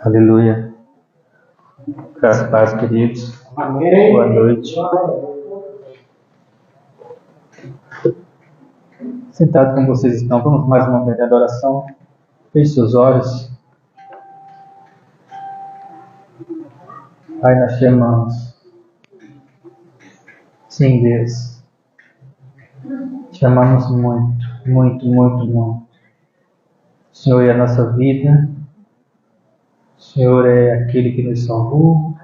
Aleluia. Graças a Deus, queridos. Amém. Boa noite. Sentado como vocês estão, vamos mais uma momento de adoração. Feche seus olhos. Pai, nós te amamos. Sim, Deus. Te amamos muito, muito, muito, muito. O Senhor é a nossa vida. O Senhor é aquele que nos salvou.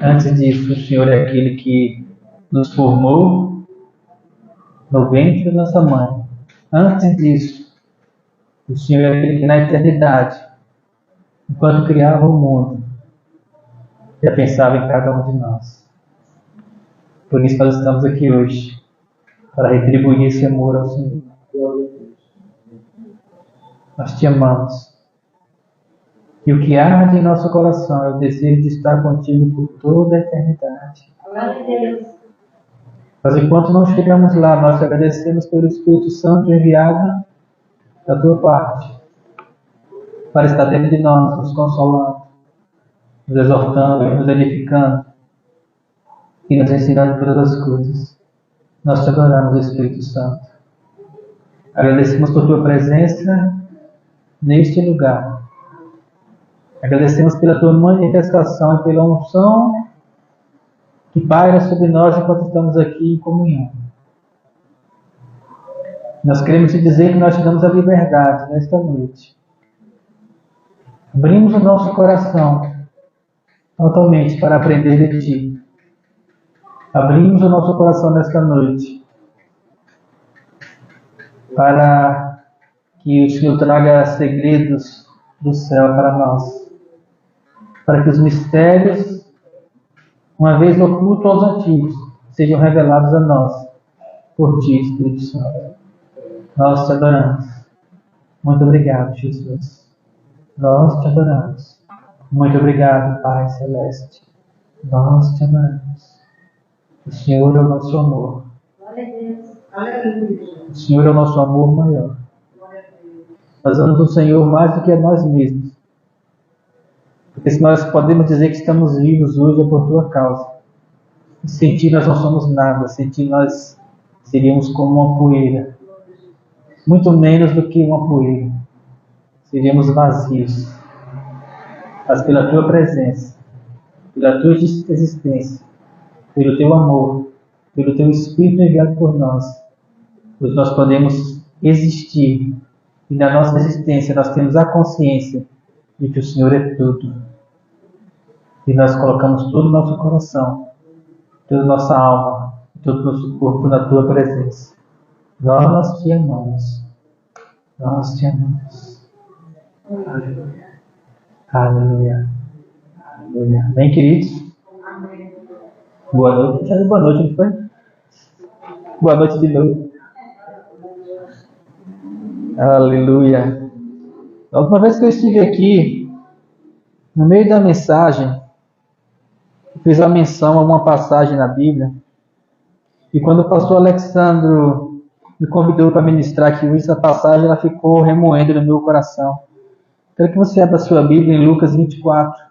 Antes disso, o Senhor é aquele que nos formou no ventre da nossa mãe. Antes disso, o Senhor é aquele que na eternidade, enquanto criava o mundo, já pensava em cada um de nós. Por isso nós estamos aqui hoje, para retribuir esse amor ao Senhor. Nós te amamos. E o que arde em nosso coração é o desejo de estar contigo por toda a eternidade. Mas enquanto não chegamos lá, nós te agradecemos pelo Espírito Santo enviado da tua parte, para estar dentro de nós, nos consolando, nos exortando, nos edificando e nos ensinando todas as coisas. Nós te adoramos, Espírito Santo. Agradecemos por tua presença neste lugar. Agradecemos pela tua manifestação e pela unção que paira sobre nós enquanto estamos aqui em comunhão. Nós queremos te dizer que nós te damos a liberdade nesta noite. Abrimos o nosso coração totalmente para aprender de ti. Abrimos o nosso coração nesta noite para que o Senhor traga segredos do céu para nós. Para que os mistérios, uma vez ocultos aos antigos, sejam revelados a nós por ti, Espírito Santo. Nós te adoramos. Muito obrigado, Jesus. Nós te adoramos. Muito obrigado, Pai Celeste. Nós te adoramos. O Senhor é o nosso amor. O Senhor é o nosso amor maior. Nós amamos o Senhor mais do que a nós mesmos. Porque se nós podemos dizer que estamos vivos hoje é por tua causa. E sem ti nós não somos nada. Sem ti nós seríamos como uma poeira. Muito menos do que uma poeira. Seríamos vazios. Mas pela tua presença, pela tua existência, pelo teu amor, pelo teu Espírito enviado por nós, pois nós podemos existir. E na nossa existência nós temos a consciência de que o Senhor é tudo. E nós colocamos todo o nosso coração, toda a nossa alma, todo o nosso corpo na tua presença. Nós te amamos. Nós te amamos. Aleluia. Aleluia. Aleluia. Bem, queridos? Amém. Boa noite. Boa noite, não foi? Boa noite de novo. Aleluia. A última vez que eu estive aqui, no meio da mensagem, eu fiz uma menção a uma passagem na Bíblia. E quando o pastor Alexandro me convidou para ministrar aqui hoje, essa passagem ela ficou remoendo no meu coração. Quero que você abra a sua Bíblia em Lucas 24.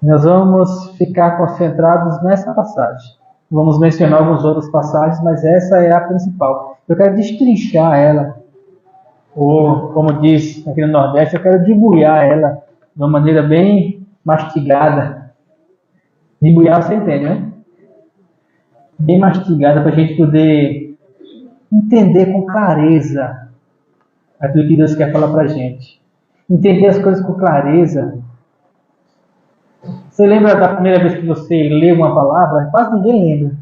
Nós vamos ficar concentrados nessa passagem. Vamos mencionar algumas outras passagens, mas essa é a principal. Eu quero destrinchar ela, ou como diz aqui no Nordeste, eu quero debulhar ela de uma maneira bem mastigada. Debulhar você entende, né? Bem mastigada para a gente poder entender com clareza aquilo que Deus quer falar para a gente. Entender as coisas com clareza. Você lembra da primeira vez que você lê uma palavra? Quase ninguém lembra.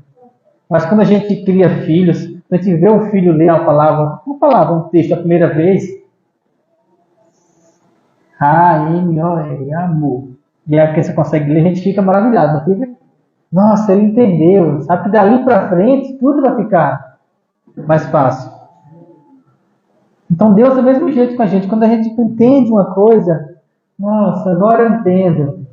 Mas quando a gente cria filhos, a gente vê um filho ler uma palavra, um texto a primeira vez. A-M-O-R, amor. E aí que você consegue ler, a gente fica maravilhado. Não fica? Nossa, ele entendeu. Sabe que dali para frente tudo vai ficar mais fácil. Então Deus é do mesmo jeito com a gente. Quando a gente entende uma coisa, nossa, agora eu entendo.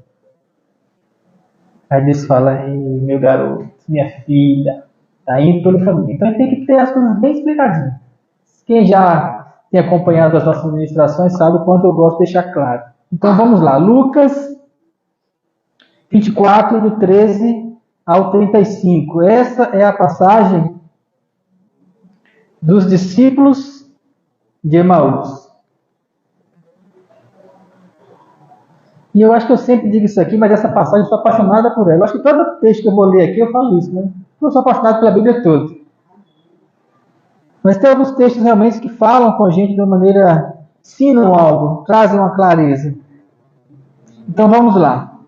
Aí Deus fala, ei, meu garoto, minha filha, tá indo pelo caminho. Então a gente tem que ter as coisas bem explicadinhas. Quem já tem acompanhado as nossas ministrações sabe o quanto eu gosto de deixar claro. Então vamos lá, Lucas 24, do 13 ao 35. Essa é a passagem dos discípulos de Emaús. E eu acho que eu sempre digo isso aqui, mas essa passagem eu sou apaixonada por ela. Eu acho que todo texto que eu vou ler aqui eu falo isso, né? Eu sou apaixonado pela Bíblia toda. Mas tem alguns textos realmente que falam com a gente de uma maneira, ensinam algo, trazem uma clareza. Então vamos lá.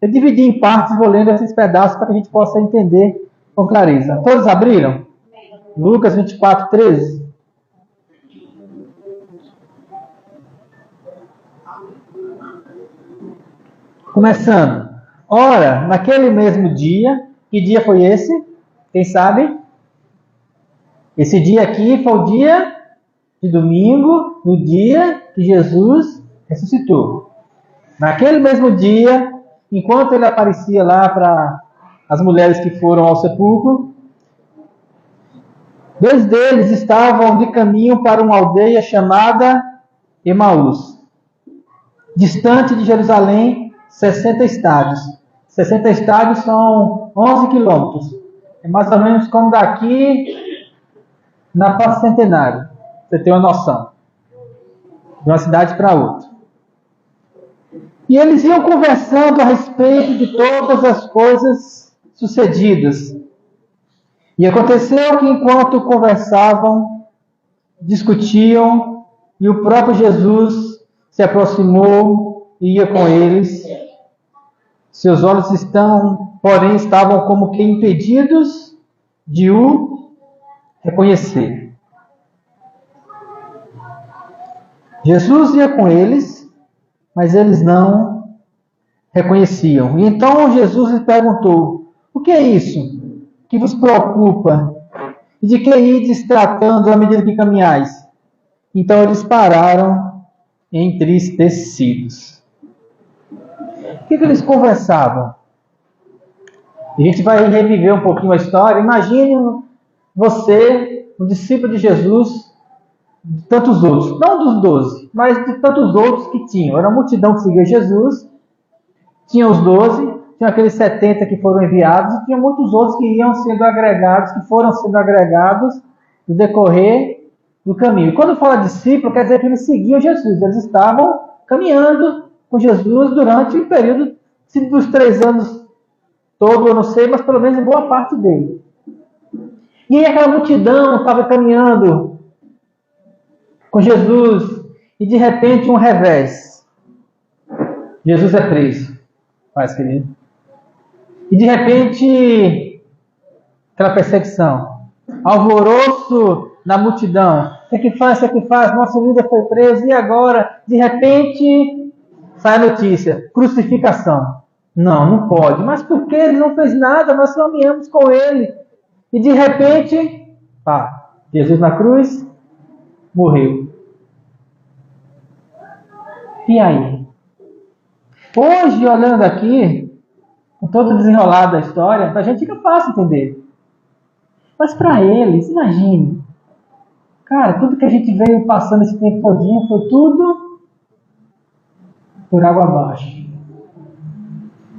Eu dividi em partes, vou lendo esses pedaços para que a gente possa entender com clareza. Todos abriram? Lucas 24, 13. Começando. Ora, naquele mesmo dia, que dia foi esse? Quem sabe? Esse dia aqui foi o dia de domingo, no dia que Jesus ressuscitou. Naquele mesmo dia, enquanto ele aparecia lá para as mulheres que foram ao sepulcro, dois deles estavam de caminho para uma aldeia chamada Emaús, distante de Jerusalém, 60 estádios. 60 estádios são 11 quilômetros. É mais ou menos como daqui na Praça Centenário. Você tem uma noção. De uma cidade para outra. E eles iam conversando a respeito de todas as coisas sucedidas. E aconteceu que enquanto conversavam, discutiam, e o próprio Jesus se aproximou e ia com eles. Seus olhos porém, estavam como que impedidos de o reconhecer. Jesus ia com eles, mas eles não reconheciam. E então Jesus lhes perguntou: o que é isso que vos preocupa? E de que ides tratando à medida que caminhais? Então eles pararam entristecidos. O que eles conversavam? A gente vai reviver um pouquinho a história. Imagine você, um discípulo de Jesus, de tantos outros, não dos 12, mas de tantos outros que tinham. Era uma multidão que seguia Jesus, tinha os 12, tinha aqueles 70 que foram enviados, e tinha muitos outros que iam sendo agregados, que foram sendo agregados no decorrer do caminho. Quando fala discípulo, quer dizer que eles seguiam Jesus, eles estavam caminhando com Jesus durante o período dos 3 anos todo, eu não sei, mas pelo menos em boa parte dele. E aí aquela multidão estava caminhando com Jesus, e de repente um revés. Jesus é preso. Paz, querido. E de repente, aquela perseguição. Alvoroço na multidão. O que faz? O que faz? Nosso líder foi preso. E agora? De repente, sai a notícia. Crucificação. Não pode. Mas por que ele não fez nada? Nós caminhamos com ele. E de repente, Jesus na cruz, morreu. E aí? Hoje, olhando aqui, com todo o desenrolar da história, pra gente fica fácil entender. Mas para eles, imagine. Cara, tudo que a gente veio passando esse tempo todinho foi tudo por água abaixo.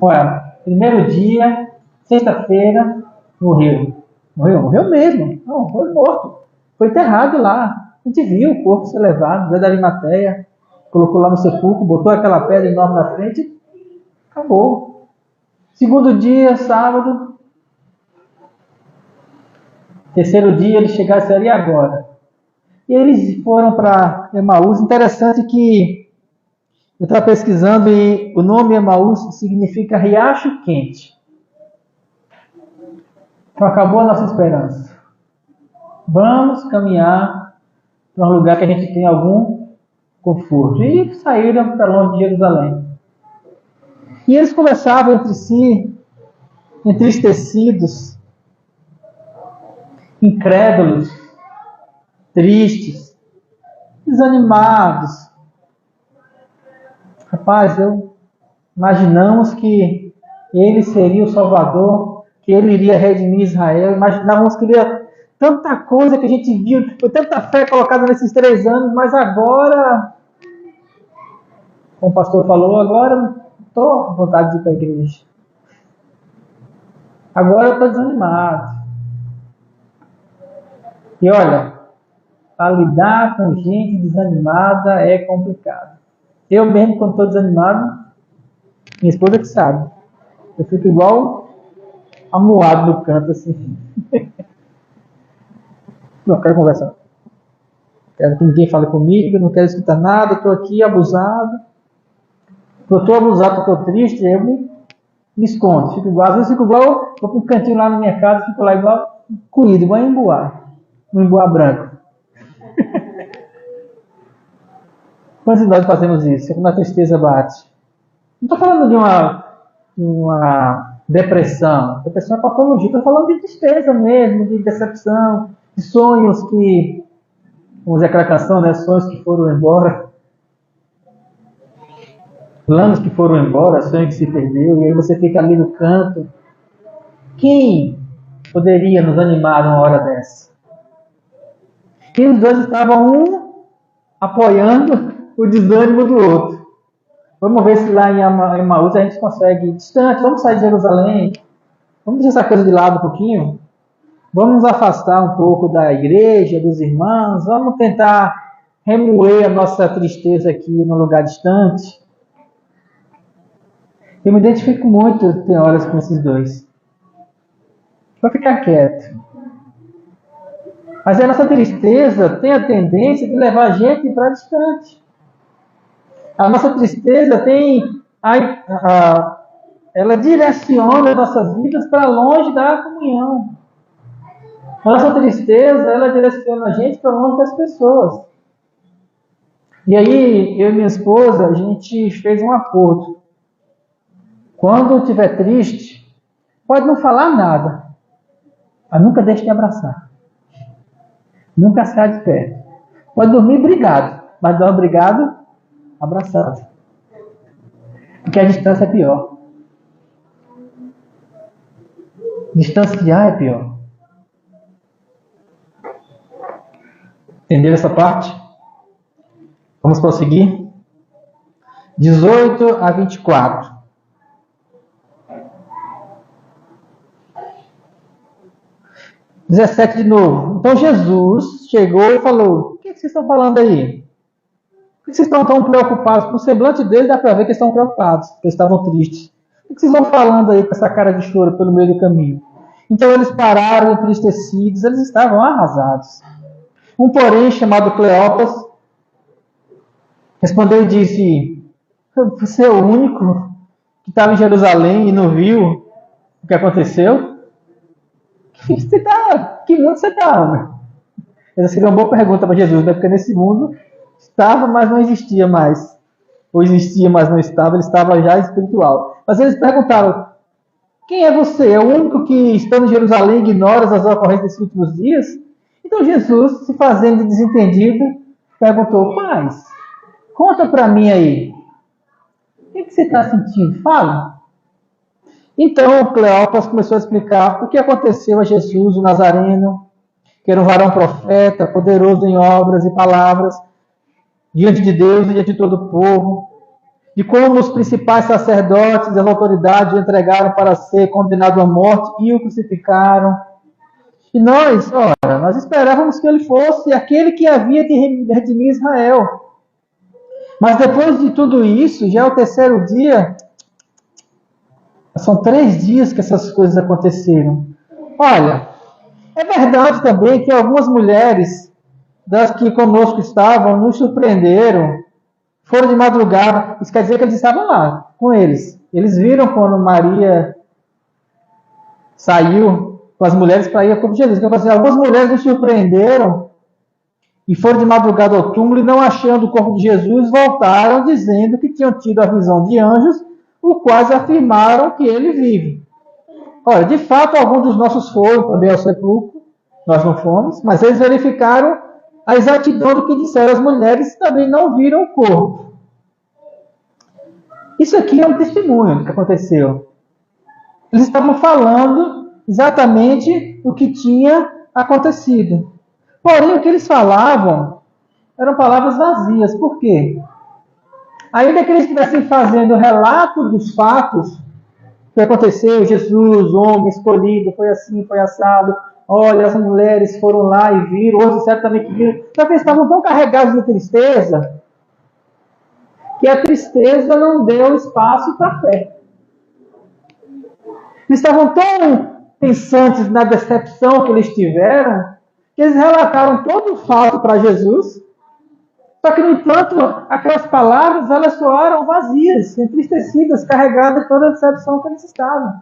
Olha, primeiro dia, sexta-feira, morreu. Morreu mesmo. Não, foi morto. Foi enterrado lá. A gente viu o corpo ser levado, Zé da Arimateia, colocou lá no sepulcro, botou aquela pedra enorme na frente, acabou. Segundo dia, sábado. Terceiro dia, eles chegaram ali agora. E eles foram para Emaús. Interessante que eu estava pesquisando e o nome Emaús significa riacho quente. Então acabou a nossa esperança. Vamos caminhar para um lugar que a gente tem algum conforto. E saíram para longe de Jerusalém. E eles conversavam entre si, entristecidos, incrédulos, tristes, desanimados. Rapaz, imaginamos que ele seria o Salvador, que ele iria redimir Israel, imaginávamos que ele ia tanta coisa que a gente viu, foi tanta fé colocada nesses 3 anos, mas agora, como o pastor falou, agora estou com vontade de ir para a igreja. Agora eu estou desanimado. E olha, para lidar com gente desanimada é complicado. Eu mesmo, quando estou desanimado, minha esposa que sabe, eu fico igual amuado no canto, assim. Não quero conversar. Quero que ninguém fale comigo, não quero escutar nada, estou aqui abusado. Eu estou abusado, estou triste, eu me escondo. Fico igual, às vezes fico igual, vou para um cantinho lá na minha casa, fico lá igual coído, igual um embuá branco. Quantos de nós fazemos isso? Quando a tristeza bate. Não estou falando de uma depressão. Depressão é patologia. Estou falando de tristeza mesmo, de decepção, de sonhos que, vamos dizer aquela canção, né? Sonhos que foram embora. Planos que foram embora, sonho que se perdeu. E aí você fica ali no canto. Quem poderia nos animar numa hora dessa? E os dois estavam apoiando o desânimo do outro. Vamos ver se lá em Emaús a gente consegue distante. Vamos sair de Jerusalém. Vamos deixar essa coisa de lado um pouquinho. Vamos nos afastar um pouco da igreja, dos irmãos. Vamos tentar remoer a nossa tristeza aqui num lugar distante. Eu me identifico muito, tem horas, com esses dois. Vou ficar quieto. Mas a nossa tristeza tem a tendência de levar a gente para distante. A nossa tristeza ela direciona as nossas vidas para longe da comunhão. A nossa tristeza, ela direciona a gente para longe das pessoas. E aí, eu e minha esposa, a gente fez um acordo. Quando estiver triste, pode não falar nada, mas nunca deixe de abraçar. Nunca saia de perto. Pode dormir brigado, mas não obrigado abraçado. Porque a distância é pior. Distanciar é pior. Entendeu essa parte? Vamos prosseguir? 18 a 24. (17) de novo. Então Jesus chegou e falou: o que vocês estão falando aí? Por que vocês estão tão preocupados? No semblante deles dá para ver que eles estão preocupados, que eles estavam tristes. O que vocês estão falando aí com essa cara de choro pelo meio do caminho? Então eles pararam entristecidos, eles estavam arrasados. Um porém, chamado Cleopas, respondeu e disse: você é o único que estava em Jerusalém e não viu o que aconteceu? Que mundo você está? Essa seria uma boa pergunta para Jesus, né? Porque nesse mundo estava, mas não existia mais. Ou existia, mas não estava, ele estava já espiritual. Mas eles perguntaram: quem é você? É o único que, estando em Jerusalém, ignora as ocorrências desses últimos dias? Então Jesus, se fazendo de desentendido, perguntou: mas, conta para mim aí. O que você está sentindo? Fala. Então Cleopas começou a explicar o que aconteceu a Jesus, o Nazareno, que era um varão profeta, poderoso em obras e palavras, diante de Deus e diante de todo o povo, de como os principais sacerdotes e as autoridades o entregaram para ser condenado à morte e o crucificaram. E nós esperávamos que ele fosse aquele que havia de redimir Israel. Mas depois de tudo isso, já é o 3º dia, são 3 dias que essas coisas aconteceram. Olha, é verdade também que algumas mulheres das que conosco estavam nos surpreenderam, foram de madrugada. Isso quer dizer que eles estavam lá com eles. Eles viram quando Maria saiu com as mulheres para ir ao corpo de Jesus. Então, assim, algumas mulheres nos surpreenderam e foram de madrugada ao túmulo e, não achando o corpo de Jesus, voltaram dizendo que tinham tido a visão de anjos, os quais afirmaram que ele vive. Olha, de fato, alguns dos nossos foram também ao sepulcro, nós não fomos, mas eles verificaram a exatidão do que disseram as mulheres, também não viram o corpo. Isso aqui é um testemunho do que aconteceu. Eles estavam falando exatamente o que tinha acontecido. Porém, o que eles falavam eram palavras vazias. Por quê? Ainda que eles estivessem fazendo relato dos fatos que aconteceu, Jesus, homem escolhido, foi assim, foi assado, olha, as mulheres foram lá e viram, outros certamente viram, só que eles estavam tão carregados de tristeza, que a tristeza não deu espaço para a fé. Eles estavam tão pensantes na decepção que eles tiveram, que eles relataram todo o fato para Jesus, só que, no entanto, aquelas palavras, elas soaram vazias, entristecidas, carregadas de toda a decepção que eles estavam.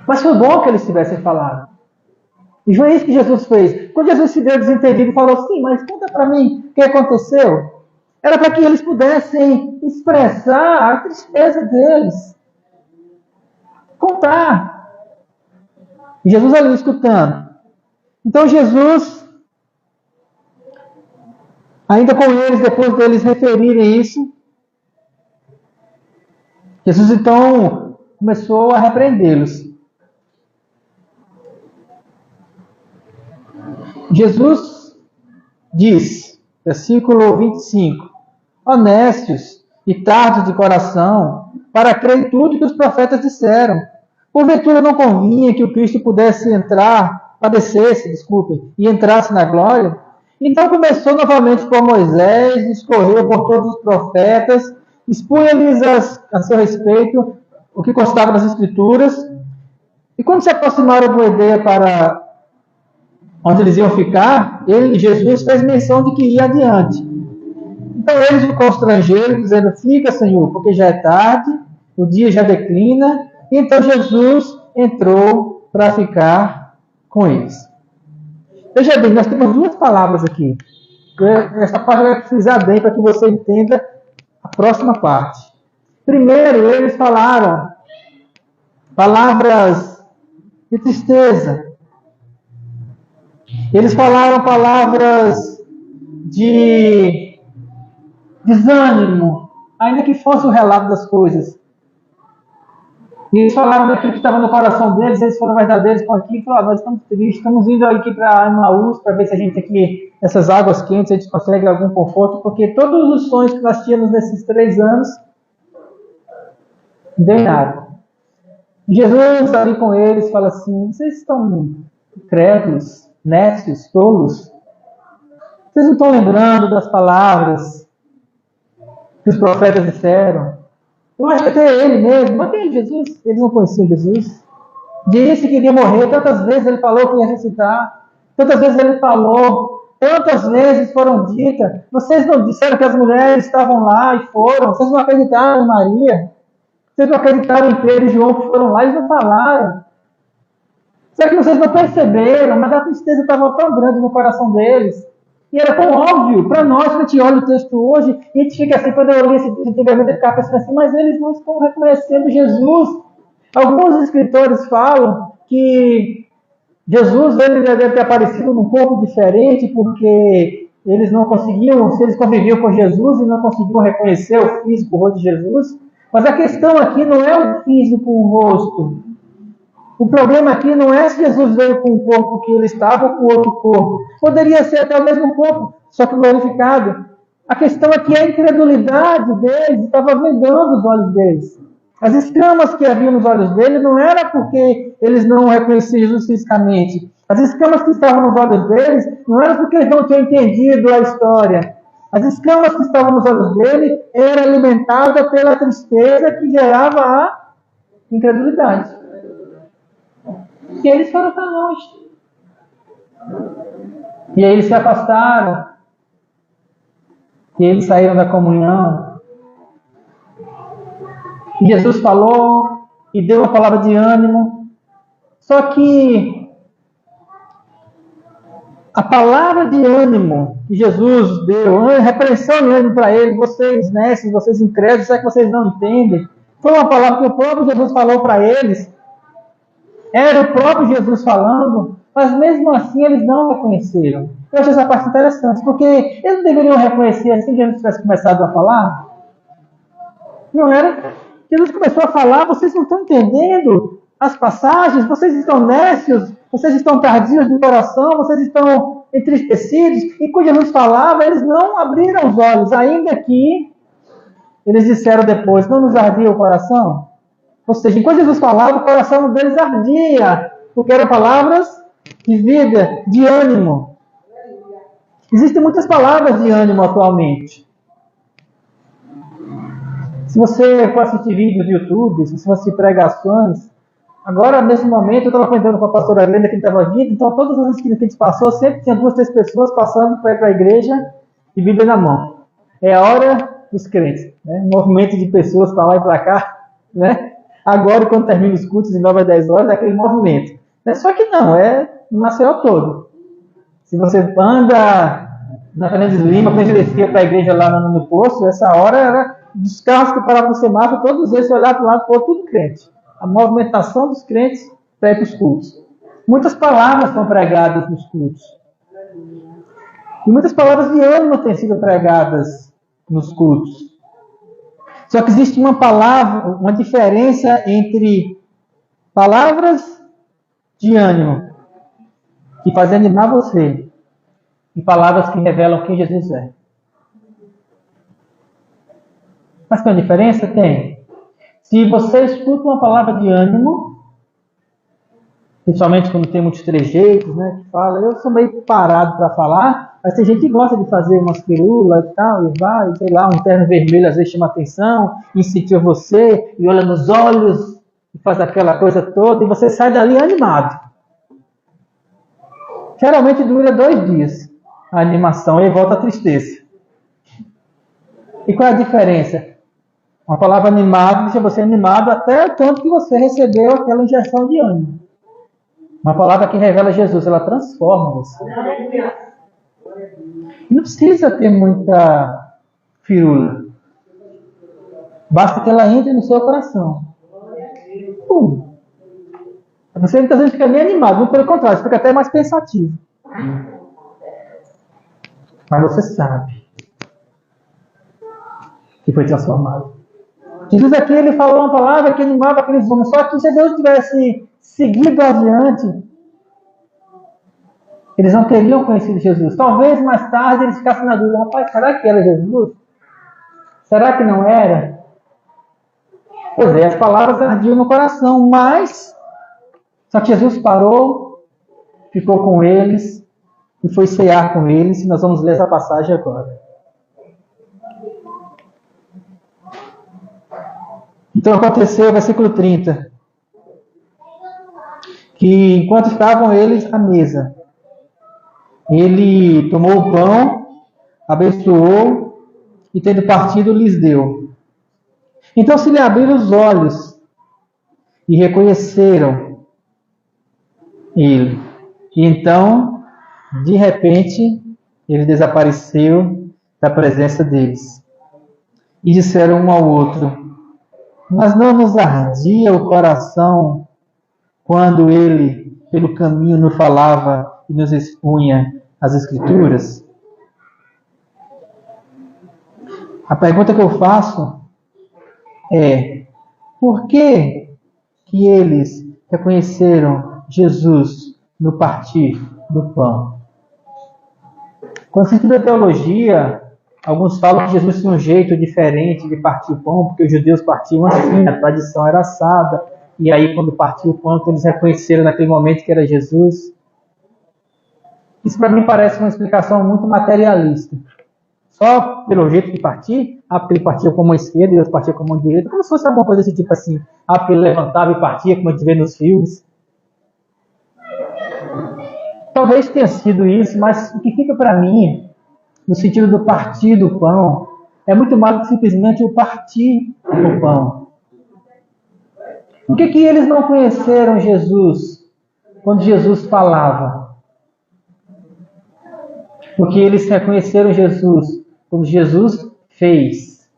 Mas foi bom que eles tivessem falado. E foi isso que Jesus fez. Quando Jesus se deu desentendido e falou assim, mas conta para mim o que aconteceu, era para que eles pudessem expressar a tristeza deles. Contar. E Jesus ali escutando. Então Jesus, ainda com eles, depois deles referirem isso, Jesus então começou a repreendê-los. Jesus diz, versículo 25, honestos e tardos de coração, para crer em tudo que os profetas disseram. Porventura não convinha que o Cristo pudesse e entrasse na glória? Então começou novamente por Moisés, discorreu por todos os profetas, expunha-lhes a seu respeito o que constava nas Escrituras, e quando se aproximaram do Edeia para onde eles iam ficar, Jesus fez menção de que ia adiante. Então eles o constrangeram, dizendo, fica, Senhor, porque já é tarde, o dia já declina, e então Jesus entrou para ficar com eles. Veja bem, nós temos duas palavras aqui. Essa parte vai precisar bem para que você entenda a próxima parte. Primeiro, eles falaram palavras de tristeza. Eles falaram palavras de desânimo, ainda que fosse o relato das coisas. E eles falaram daquilo que estava no coração deles, eles foram verdadeiros com aquilo, e falaram, nós estamos tristes, estamos indo aqui para Emaús, para ver se a gente aqui, essas águas quentes, a gente consegue algum conforto, porque todos os sonhos que nós tínhamos nesses 3 anos, não deu nada. Jesus ali com eles fala assim, vocês estão crédulos, nécios, tolos? Vocês não estão lembrando das palavras que os profetas disseram? Eu acho que até ele mesmo, mas quem é Jesus? Eles não conheciam Jesus. Disse que iria morrer, tantas vezes ele falou que ia ressuscitar, tantas vezes ele falou, tantas vezes foram ditas. Vocês não disseram que as mulheres estavam lá e foram, vocês não acreditaram em Maria, vocês não acreditaram em Pedro e João que foram lá e não falaram. Será que vocês não perceberam? Mas a tristeza estava tão grande no coração deles. E era tão óbvio para nós, que a gente olha o texto hoje, e a gente fica assim, quando eu li esse antigamente, eu ficava pensando assim, mas eles não estão reconhecendo Jesus. Alguns escritores falam que Jesus ele deve ter aparecido num corpo diferente, porque eles não conseguiam, se eles conviviam com Jesus e não conseguiam reconhecer o físico, o rosto de Jesus. Mas a questão aqui não é o físico, o rosto. O problema aqui não é se Jesus veio com o corpo que ele estava ou com outro corpo. Poderia ser até o mesmo corpo, só que glorificado. A questão aqui é a incredulidade deles, estava vedando os olhos deles. As escamas que haviam nos olhos deles não era porque eles não reconheciam Jesus fisicamente. As escamas que estavam nos olhos deles não era porque eles não tinham entendido a história. As escamas que estavam nos olhos dele eram alimentadas pela tristeza que gerava a incredulidade. E eles foram para longe. E aí eles se afastaram. E eles saíram da comunhão. E Jesus falou e deu uma palavra de ânimo. Só que a palavra de ânimo que Jesus deu, repreensão e ânimo para eles, vocês nécios, vocês incrédulos, será que vocês não entendem? Foi uma palavra que o próprio Jesus falou para eles. Era o próprio Jesus falando, mas mesmo assim eles não reconheceram. Eu acho essa parte interessante, porque eles não deveriam reconhecer assim que Jesus tivesse começado a falar. Não era? Jesus começou a falar, vocês não estão entendendo as passagens, vocês estão nécios, vocês estão tardios de coração, vocês estão entristecidos. E quando Jesus falava, eles não abriram os olhos, ainda que eles disseram depois, não nos ardia o coração? Ou seja, enquanto Jesus falava, o coração deles ardia, porque eram palavras de vida, de ânimo. Existem muitas palavras de ânimo atualmente. Se você for assistir vídeos do YouTube, se você for assistir pregações, agora, nesse momento, eu estava comentando com a pastora Glenda que estava vindo, então todas as vezes que a gente passou, sempre tinha 2, 3 pessoas passando para a igreja e Bíblia na mão. É a hora dos crentes, né? Um movimento de pessoas para lá e para cá, né? Agora, quando termina os cultos, de 9 às 10 horas, é aquele movimento. Só que não, é no Maceió todo. Se você anda na Fernandes Lima, quando a gente descia para a igreja lá no posto, essa hora era dos carros que paravam no semáforo, todos eles olhavam para o lado, por tudo crente. A movimentação dos crentes para ir para os cultos. Muitas palavras são pregadas nos cultos. E muitas palavras de ânimo têm sido pregadas nos cultos. Só que existe uma palavra, uma diferença entre palavras de ânimo, que fazem animar você, e palavras que revelam quem Jesus é. Mas tem uma diferença? Tem. Se você escuta uma palavra de ânimo, principalmente quando tem muitos trejeitos, né, que fala, eu sou meio parado para falar, mas tem gente que gosta de fazer umas firulas e tal, e vai, sei lá, um terno vermelho às vezes chama atenção, incentiva você, e olha nos olhos, e faz aquela coisa toda, e você sai dali animado. Geralmente dura 2 dias a animação, e volta a tristeza. E qual é a diferença? Uma palavra animada deixa você animado até o tanto que você recebeu aquela injeção de ânimo. Uma palavra que revela Jesus, ela transforma você. Não precisa ter muita firula. Basta que ela entre no seu coração. Você muitas vezes fica nem animado, muito pelo contrário, você fica até mais pensativo. Mas você sabe que foi transformado. Jesus aqui, ele falou uma palavra que animava aqueles homens. Só que se Deus tivesse seguido adiante, eles não teriam conhecido Jesus. Talvez mais tarde eles ficassem na dúvida. Rapaz, será que era Jesus? Será que não era? Pois é, as palavras ardiam no coração, mas só que Jesus parou, ficou com eles e foi cear com eles. E nós vamos ler essa passagem agora. Então aconteceu, versículo 30, que enquanto estavam eles à mesa, ele tomou o pão, abençoou e, tendo partido, lhes deu. Então se lhe abriram os olhos e reconheceram ele. E então, de repente, ele desapareceu da presença deles. E disseram um ao outro: mas não nos ardia o coração quando ele, pelo caminho, nos falava e nos expunha as Escrituras? A pergunta que eu faço é: por que eles reconheceram Jesus no partir do pão? Quando se estuda teologia, alguns falam que Jesus tinha um jeito diferente de partir o pão, porque os judeus partiam assim, a tradição era assada, e aí quando partiu o pão, eles reconheceram naquele momento que era Jesus. Isso para mim parece uma explicação muito materialista. Só pelo jeito de partir, porque ele partia com a mão esquerda e outro partia com a mão direita, como se fosse alguma coisa desse tipo assim, porque ele levantava e partia, como a gente vê nos filmes. Talvez tenha sido isso, mas o que fica para mim, no sentido do partir do pão, é muito mais do que simplesmente o partir do pão. Por que eles não conheceram Jesus quando Jesus falava? Porque eles reconheceram Jesus quando Jesus fez.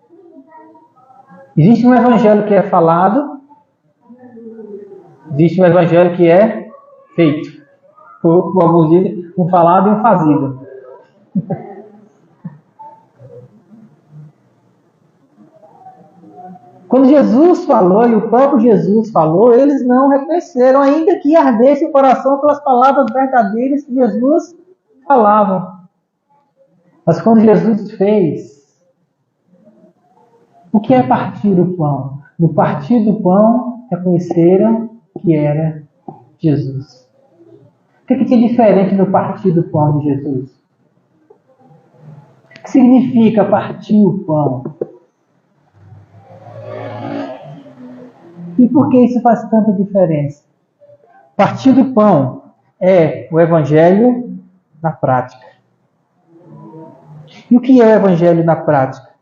Existe um evangelho que é falado, existe um evangelho que é feito. Por alguns dizem, um falado e um fazido. Quando Jesus falou, e o próprio Jesus falou, eles não reconheceram, ainda que ardesse o coração pelas palavras verdadeiras que Jesus falava. Mas quando Jesus fez, o que é partir o pão? No partir do pão, reconheceram que era Jesus. O que tinha diferente no partir do pão de Jesus? O que significa partir o pão? E por que isso faz tanta diferença? Partir do pão é o Evangelho na prática. E o que é o Evangelho na prática?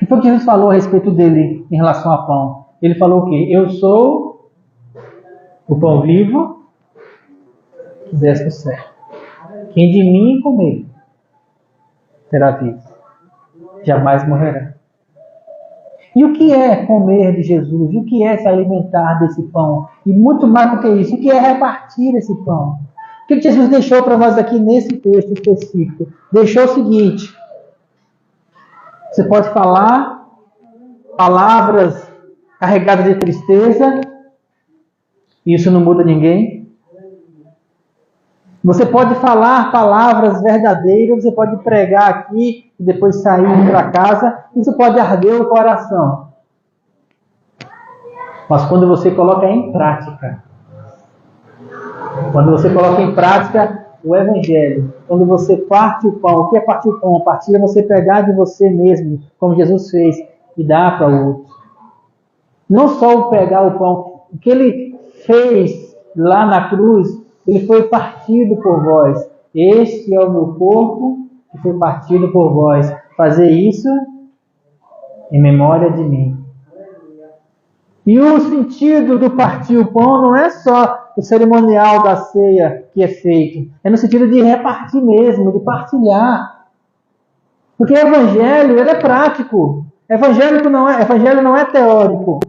O que Jesus falou a respeito dele em relação a pão? Ele falou o quê? Eu sou o pão vivo que desce do céu. Quem de mim comer terá vida. Jamais morrerá. E o que é comer de Jesus? E o que é se alimentar desse pão? E muito mais do que isso, o que é repartir esse pão? O que Jesus deixou para nós aqui nesse texto específico? Deixou o seguinte: você pode falar palavras carregadas de tristeza, e isso não muda ninguém. Você pode falar palavras verdadeiras, você pode pregar aqui e depois sair para casa, isso pode arder o coração. Mas quando você coloca em prática, o Evangelho, quando você parte o pão, o que é partir o pão? Partir é você pegar de você mesmo, como Jesus fez, e dar para o outro. Não só o pegar o pão, o que ele fez lá na cruz, ele foi partido por vós. Este é o meu corpo que foi partido por vós. Fazer isso em memória de mim. E o sentido do partir o pão não é só o cerimonial da ceia que é feito. É no sentido de repartir mesmo, de partilhar. Porque o Evangelho ele é prático. Evangelho não é teórico.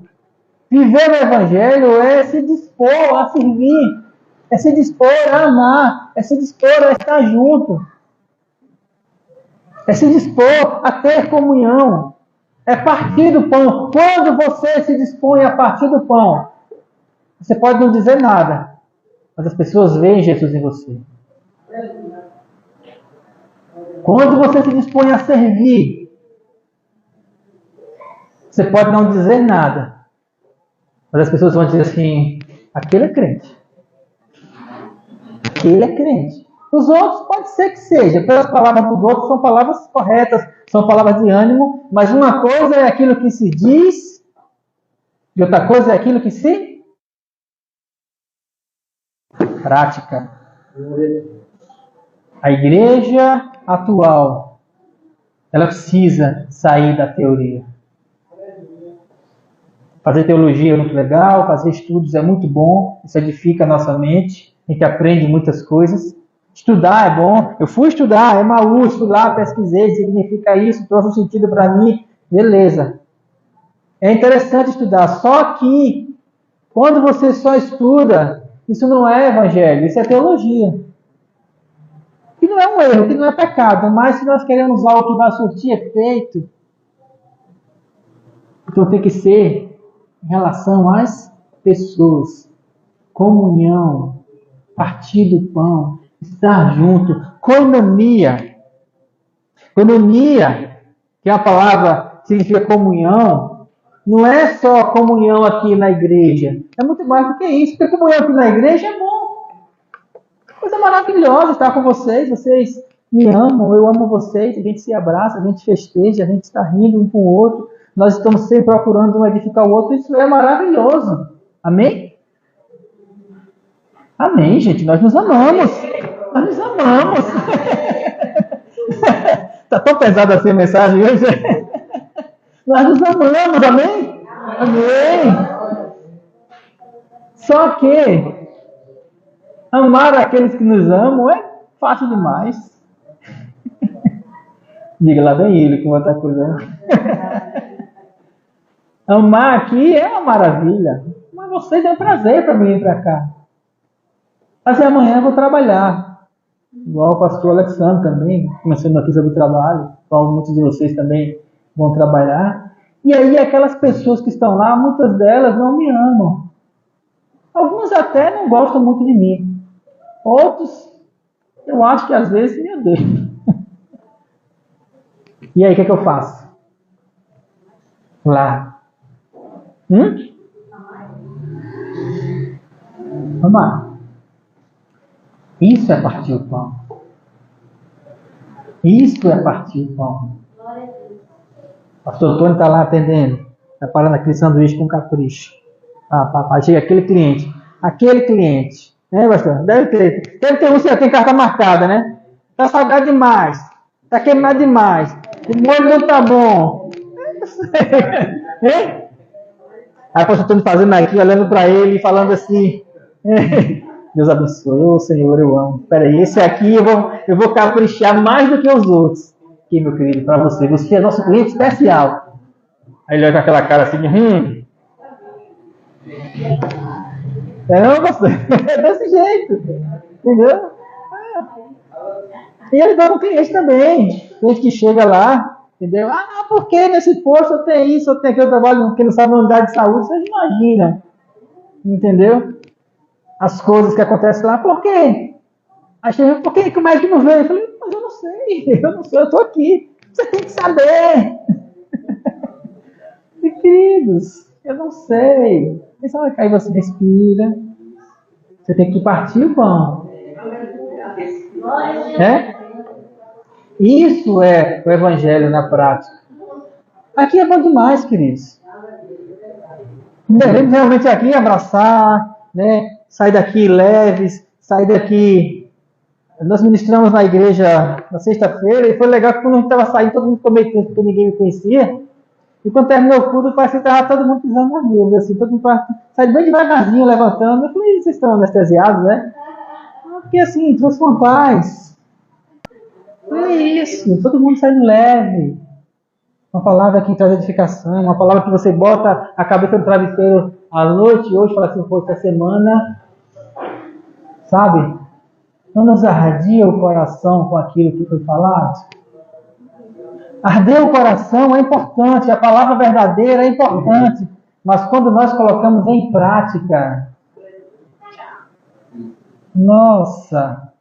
Viver o Evangelho é se dispor a servir. É se dispor a amar. É se dispor a estar junto. É se dispor a ter comunhão. É partir do pão. Quando você se dispõe a partir do pão, você pode não dizer nada, mas as pessoas veem Jesus em você. Quando você se dispõe a servir, você pode não dizer nada, mas as pessoas vão dizer assim: aquele é crente. Aquele é crente. Os outros pode ser que seja, pelas palavras dos outros são palavras corretas, são palavras de ânimo, mas uma coisa é aquilo que se diz e outra coisa é aquilo que se prática. A igreja atual, ela precisa sair da teoria. Fazer teologia é muito legal, fazer estudos é muito bom, isso edifica a nossa mente, a gente aprende muitas coisas. Estudar é bom. Eu fui estudar, Emaús, fui lá, pesquisei, significa isso, trouxe um sentido para mim. Beleza. É interessante estudar, só que quando você só estuda, isso não é evangelho, isso é teologia. Que não é um erro, que não é pecado, mas se nós queremos algo que vai surtir efeito, então tem que ser em relação às pessoas. Comunhão, partir do pão, estar junto, koinonia. Koinonia, que é a palavra que significa comunhão, não é só comunhão aqui na igreja. É muito mais do que isso, porque comunhão aqui na igreja é bom. Coisa maravilhosa estar com vocês, vocês me amam, eu amo vocês, a gente se abraça, a gente festeja, a gente está rindo um com o outro, nós estamos sempre procurando um edificar o outro, isso é maravilhoso. Amém? Amém, gente, nós nos amamos. Nós nos amamos. Está tão pesada assim a mensagem hoje. Nós nos amamos, amém? Amém. Só que amar aqueles que nos amam é fácil demais. Diga lá, vem ele com outra coisa. Amar aqui é uma maravilha. Mas vocês é um prazer para mim vir para cá. Mas amanhã eu vou trabalhar. Igual o pastor Alexandre também, começando aqui sobre o trabalho, qual muitos de vocês também vão trabalhar. E aí aquelas pessoas que estão lá, muitas delas não me amam. Algumas até não gostam muito de mim. Outros, eu acho que às vezes me odeiam. E aí, o que é que eu faço? Lá. Amar. Isso é partir o pão. Isso é partir o pão. Pastor Antônio está lá atendendo. Está parando aquele sanduíche com capricho. Papai, chega aquele cliente. Aquele cliente. Né, pastor? Deve ter um que tem carta marcada, né? Está salgado demais. Está queimado demais. O molho não está bom. Aí o pastor Antônio fazendo aqui, olhando para ele e falando assim. Deus abençoe, ô Senhor, eu amo. Peraí, esse aqui eu vou caprichar mais do que os outros. Aqui, meu querido, para você. Você é nosso cliente especial. Aí ele olha com aquela cara assim, Não, pastor, é desse jeito. Entendeu? E ele dá no cliente também. Cliente que chega lá, entendeu? Por que nesse posto eu tenho isso, eu tenho aquilo, eu trabalho, porque não sabe a unidade de saúde, vocês imaginam. Entendeu? As coisas que acontecem lá, por quê? Aí chega, por que o médico não veio? Eu falei, mas eu não sei, eu estou aqui. Você tem que saber. E, queridos, eu não sei. Aí você respira. Você tem que partir o pão. Isso é o evangelho na prática. Aqui é bom demais, queridos. Devemos realmente aqui abraçar, né? Sair daqui leves, sair daqui. Nós ministramos na igreja na sexta-feira e foi legal que quando a gente estava saindo, todo mundo ficou meio tenso porque ninguém me conhecia. E quando terminou o culto, parece que estava todo mundo pisando nas nuvens, assim, todo mundo saindo bem devagarzinho, levantando. Eu falei, vocês estão anestesiados, né? Porque assim, trouxe uma paz. É isso, todo mundo saindo leve. Uma palavra que traz edificação, uma palavra que você bota a cabeça no travesseiro à noite, hoje, fala assim, essa semana, sabe? Não nos ardia o coração com aquilo que foi falado? Arder o coração é importante, a palavra verdadeira é importante, mas quando nós colocamos em prática, nossa!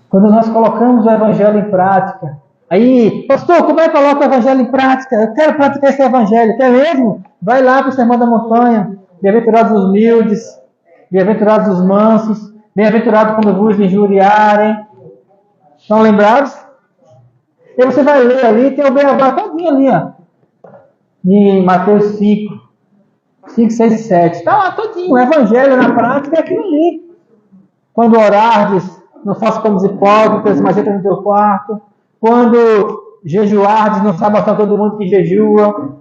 Quando nós colocamos o evangelho em prática, aí, pastor, como é que coloca o evangelho em prática? Eu quero praticar esse evangelho, quer mesmo? Vai lá para o Sermão da Montanha, bem-aventurados os humildes, bem-aventurados os mansos, bem-aventurados quando vos injuriarem. Estão lembrados? E você vai ler ali, tem o beabá todinho ali, ó. Em Mateus 5, 6 e 7. Está lá todinho, o evangelho na prática é aquilo ali. Quando orardes, não faça como os hipócritas, mas entra no teu quarto. Quando jejuardes, não saiba só todo mundo que jejua,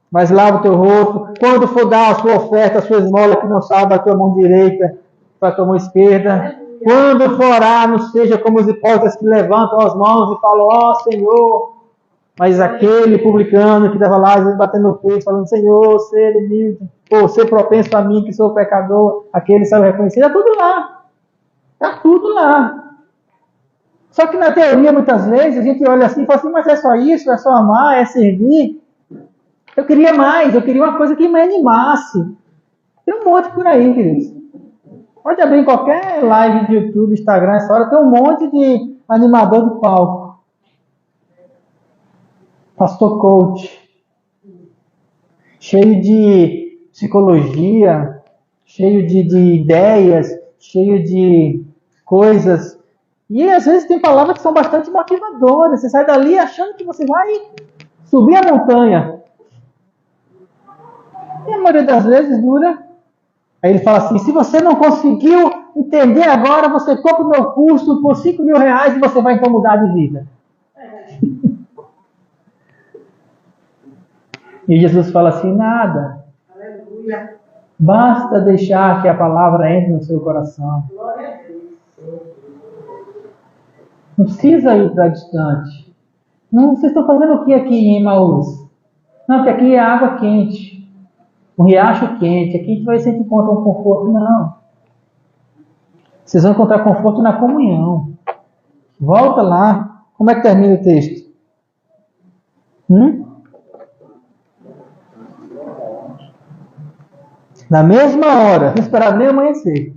mas lava o teu rosto. Quando for dar a sua oferta, a sua esmola, que não saiba a tua mão direita para a tua mão esquerda. Quando for orar, não seja como os hipócritas que levantam as mãos e falam, ó Senhor, mas aquele publicano que estava lá batendo no peito, falando, Senhor, ser humilde, ou ser propenso a mim, que sou pecador, aquele sabe reconhecer, está tudo lá. Está tudo lá. Só que na teoria, muitas vezes, a gente olha assim e fala assim, mas é só isso, é só amar, é servir. Eu queria mais, eu queria uma coisa que me animasse. Tem um monte por aí, queridos. Pode abrir qualquer live de YouTube, Instagram, essa hora, tem um monte de animador de palco. Pastor coach. Cheio de psicologia, cheio de ideias, cheio de coisas. E às vezes tem palavras que são bastante motivadoras. Você sai dali achando que você vai subir a montanha. E a maioria das vezes dura. Aí ele fala assim, se você não conseguiu entender agora, você compra o meu curso por R$5.000 e você vai então mudar de vida. E Jesus fala assim, nada. Basta deixar que a palavra entre no seu coração. Não precisa ir para distante. Não, vocês estão fazendo o que aqui em Emaús? Não, porque aqui é água quente. Um riacho quente. Aqui a gente vai sempre encontrar um conforto. Não. Vocês vão encontrar conforto na comunhão. Volta lá. Como é que termina o texto? Na mesma hora, não esperaram nem amanhecer.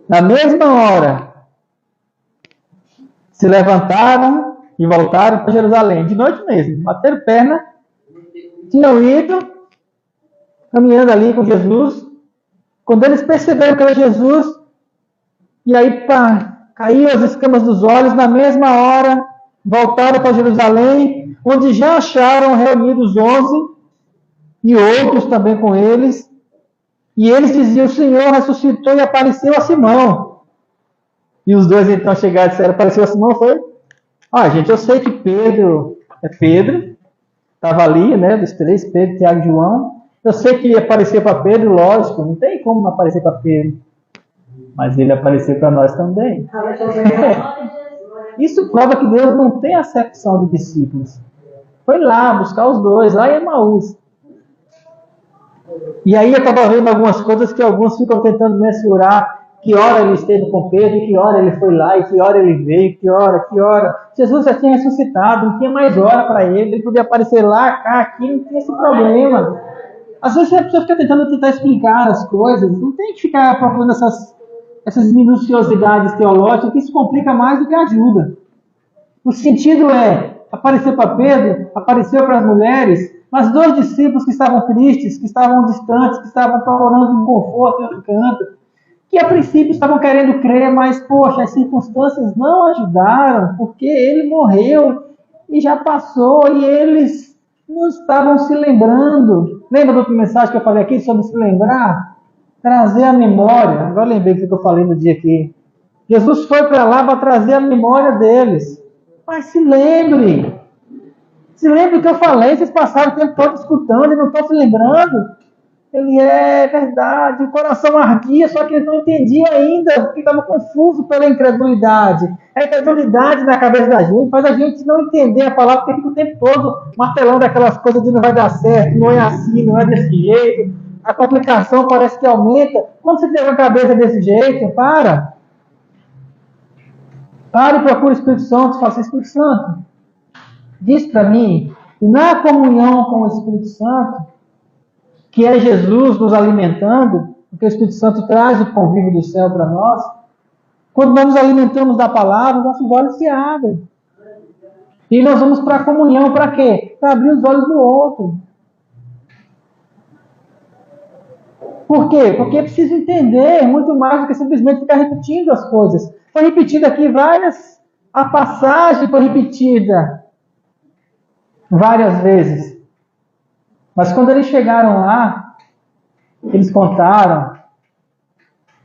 Na mesma hora, se levantaram e voltaram para Jerusalém, de noite mesmo, bateram perna, tinham ido, caminhando ali com Jesus. Quando eles perceberam que era Jesus, e aí caiu as escamas dos olhos, na mesma hora, voltaram para Jerusalém, onde já acharam reunidos 11, e outros também com eles, e eles diziam: o Senhor ressuscitou e apareceu a Simão. E os dois então chegaram e disseram: apareceu a Simão, foi? Gente, eu sei que Pedro, estava ali, né, dos três, Pedro, Tiago e João. Eu sei que apareceu para Pedro, lógico, não tem como não aparecer para Pedro. Mas ele apareceu para nós também. Isso prova que Deus não tem acepção de discípulos. Foi lá buscar os dois, lá em Emaús. E aí eu estava vendo algumas coisas que alguns ficam tentando mensurar. Que hora ele esteve com Pedro, e que hora ele foi lá, e que hora ele veio, que hora. Jesus já tinha ressuscitado, não tinha mais hora para ele podia aparecer lá, cá, aqui, não tem esse problema. Às vezes a pessoa fica tentando explicar as coisas, não tem que ficar procurando essas minuciosidades teológicas, que isso complica mais do que ajuda. O sentido é, apareceu para Pedro, apareceu para as mulheres, mas 2 discípulos que estavam tristes, que estavam distantes, que estavam procurando um conforto em outro canto, que a princípio estavam querendo crer, mas, poxa, as circunstâncias não ajudaram, porque ele morreu e já passou, e eles não estavam se lembrando. Lembra da outra mensagem que eu falei aqui sobre se lembrar? Trazer a memória. Agora eu lembrei do que eu falei no dia aqui. Jesus foi para lá para trazer a memória deles. Mas se lembre. Se lembre do que eu falei, vocês passaram o tempo todo escutando e não estão se lembrando. Ele é verdade, o coração ardia, só que eles não entendiam ainda, porque estavam confusos pela incredulidade. A incredulidade na cabeça da gente faz a gente não entender a palavra, porque fica o tempo todo martelando aquelas coisas de não vai dar certo, não é assim, não é desse jeito. A complicação parece que aumenta. Quando você tem uma cabeça desse jeito, para e procura o Espírito Santo, faça Espírito Santo. Diz para mim, na comunhão com o Espírito Santo, que é Jesus nos alimentando, porque o Espírito Santo traz o convívio do céu para nós, quando nós nos alimentamos da palavra, nossos olhos se abrem. E nós vamos para a comunhão, para quê? Para abrir os olhos do outro. Por quê? Porque é preciso entender muito mais do que simplesmente ficar repetindo as coisas. Foi repetida aqui a passagem foi repetida várias vezes. Mas quando eles chegaram lá, eles contaram.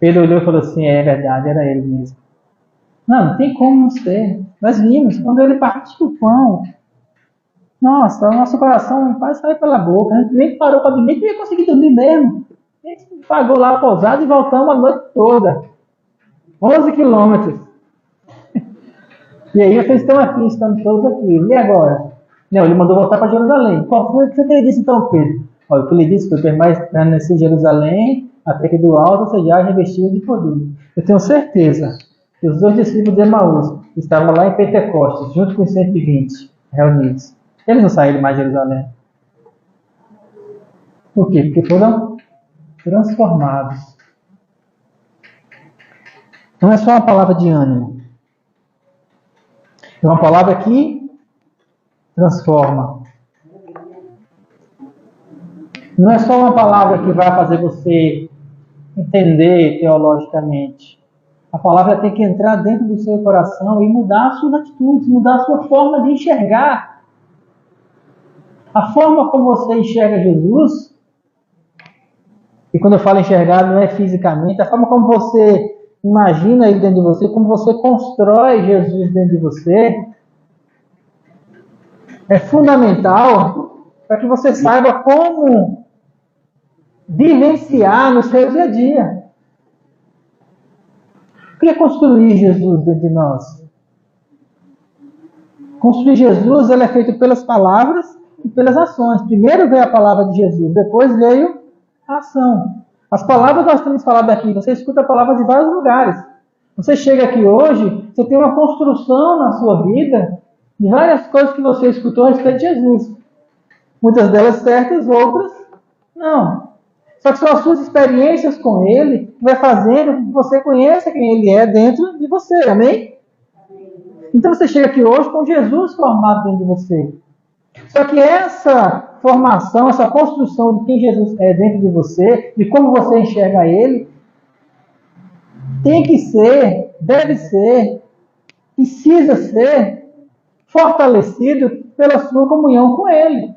Pedro olhou e falou assim: é verdade, era ele mesmo. Não tem como não ser. Nós vimos, quando ele partiu o pão, nossa, o nosso coração quase saiu pela boca. A gente nem parou para dormir, que ia conseguir dormir mesmo. A gente pagou lá a pousada e voltamos a noite toda. 11 quilômetros. E aí vocês estão aqui, estamos todos aqui. E agora? Não, ele mandou voltar para Jerusalém. Qual foi o que você disse então, Pedro? Olha, o que ele disse foi: permanecer em Jerusalém até que do alto seja revestido de poder. Eu tenho certeza que os 2 discípulos de Emaús estavam lá em Pentecostes, junto com os 120 reunidos. Eles não saíram mais de Jerusalém. Por quê? Porque foram transformados. Não é só uma palavra de ânimo. É uma palavra que transforma. Não é só uma palavra que vai fazer você entender teologicamente. A palavra tem que entrar dentro do seu coração e mudar as suas atitudes, mudar a sua forma de enxergar. A forma como você enxerga Jesus, e quando eu falo enxergar não é fisicamente, a forma como você imagina ele dentro de você, como você constrói Jesus dentro de você, é fundamental para que você saiba como vivenciar no seu dia a dia. O que é construir Jesus dentro de nós? Construir Jesus ele é feito pelas palavras e pelas ações. Primeiro veio a palavra de Jesus, depois veio a ação. As palavras nós temos falado aqui, você escuta palavras de vários lugares. Você chega aqui hoje, você tem uma construção na sua vida de várias coisas que você escutou a respeito de Jesus. Muitas delas certas, outras não. Só que são as suas experiências com Ele que vai fazendo com que você conheça quem Ele é dentro de você, amém? Então você chega aqui hoje com Jesus formado dentro de você. Só que essa formação, essa construção de quem Jesus é dentro de você, de como você enxerga Ele, tem que ser, deve ser, precisa ser fortalecido pela sua comunhão com Ele.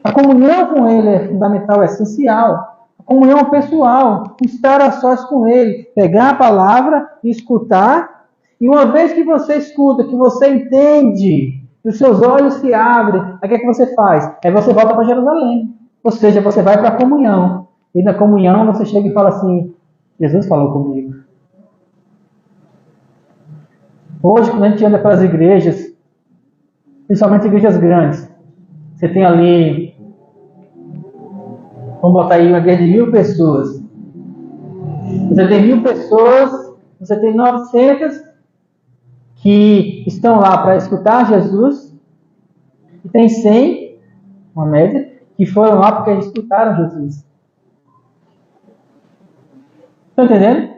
A comunhão com Ele é fundamental, é essencial. A comunhão pessoal, estar a sós com Ele, pegar a palavra, escutar, e uma vez que você escuta, que você entende, que os seus olhos se abrem, aí o que é que você faz? Aí você volta para Jerusalém. Ou seja, você vai para a comunhão. E na comunhão você chega e fala assim, Jesus falou comigo. Hoje, quando a gente anda pelas igrejas, principalmente igrejas grandes, você tem ali, vamos botar aí uma igreja de 1.000 pessoas. Você tem 1.000 pessoas, você tem 900 que estão lá para escutar Jesus, e tem 100, uma média, que foram lá porque escutaram Jesus. Estão entendendo?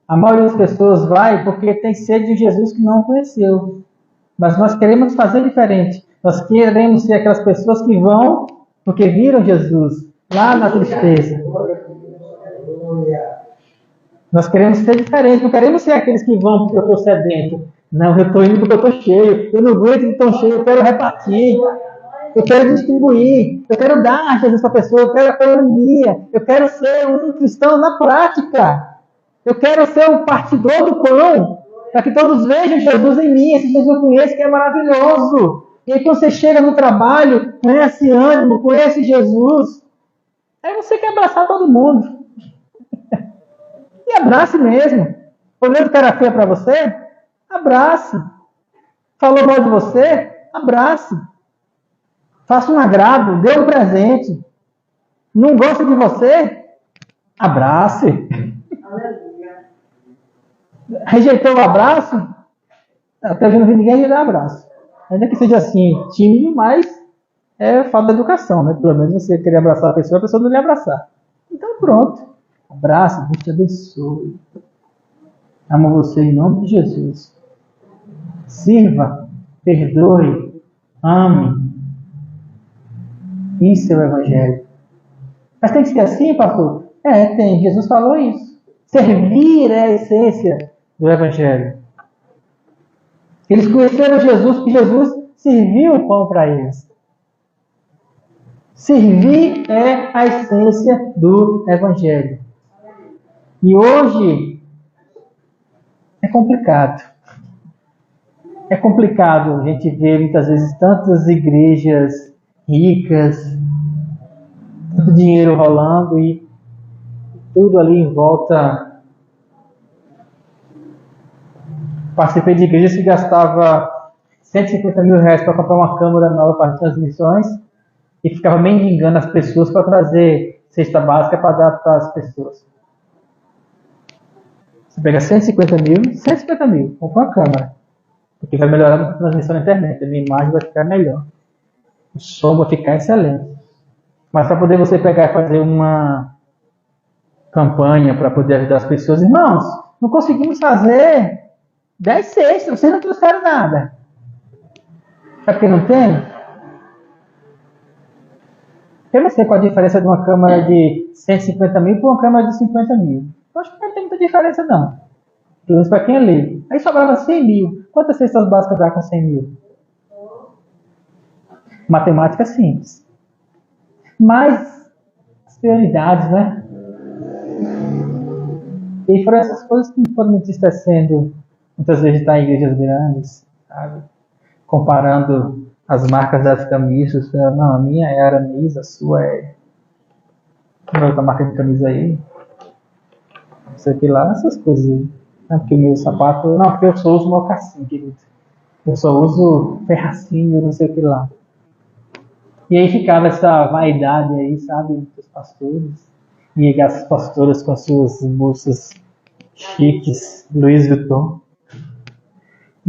A maioria das pessoas vai porque tem sede de Jesus que não conheceu. Mas nós queremos fazer diferente. Nós queremos ser aquelas pessoas que vão porque viram Jesus lá na tristeza. Nós queremos ser diferentes. Não queremos ser aqueles que vão porque eu estou sedento. Não, eu estou indo porque eu estou cheio. Eu não aguento de tão cheio. Eu quero repartir. Eu quero distribuir. Eu quero dar a Jesus para a pessoa. Eu quero a economia. Eu quero ser um cristão na prática. Eu quero ser um partidor do pão, para que todos vejam Jesus em mim, esse Jesus eu conheço que é maravilhoso. E aí quando você chega no trabalho, conhece ânimo, conhece Jesus, aí você quer abraçar todo mundo. E abrace mesmo. Olhando o cara feio para você, abrace. Falou mal de você, abrace. Faça um agrado, dê um presente. Não gosta de você, abrace. Rejeitou o abraço? Até eu não vi ninguém dar abraço. Ainda que seja assim, tímido, mas é falta de educação, né? Pelo menos você querer abraçar a pessoa não lhe abraçar. Então pronto. Abraço, Deus te abençoe. Amo você em nome de Jesus. Sirva, perdoe, ame. Isso é o Evangelho. Mas tem que ser assim, pastor? Tem. Jesus falou isso. Servir é a essência do Evangelho. Eles conheceram Jesus porque Jesus serviu o pão para eles. Servir é a essência do Evangelho. E hoje é complicado. É complicado a gente ver muitas vezes tantas igrejas ricas, tanto dinheiro rolando e tudo ali em volta. Participei de igrejas que gastava 150 mil reais para comprar uma câmera nova para as transmissões e ficava mendigando as pessoas para trazer cesta básica para dar para as pessoas. Você pega 150 mil, compra uma câmera, porque vai melhorar a transmissão na internet, a minha imagem vai ficar melhor, o som vai ficar excelente. Mas para poder você pegar e fazer uma campanha para poder ajudar as pessoas, irmãos, não conseguimos fazer 10 cestas, vocês não trouxeram nada. Sabe por que não tem? Eu não sei qual a diferença de uma câmera de 150 mil para uma câmera de 50 mil. Eu acho que não tem muita diferença não. Pelo menos para quem é leigo. Aí sobrava 100 mil. Quantas cestas básicas dá com 100 mil? Matemática simples. Mas as prioridades, né? E foram essas coisas que foram me entristecendo. Muitas vezes está em igrejas grandes, sabe? Comparando as marcas das camisas. Não, a minha é Aramis, a sua é... Qual é outra marca de camisa aí? Não sei o que lá, essas coisas aí. Não, porque o meu sapato... Não, porque eu só uso mocassim, querido. Eu só uso ferracinho, não sei o que lá. E aí ficava essa vaidade aí, sabe? Dos pastores. E as pastoras com as suas bolsas chiques, Louis Vuitton.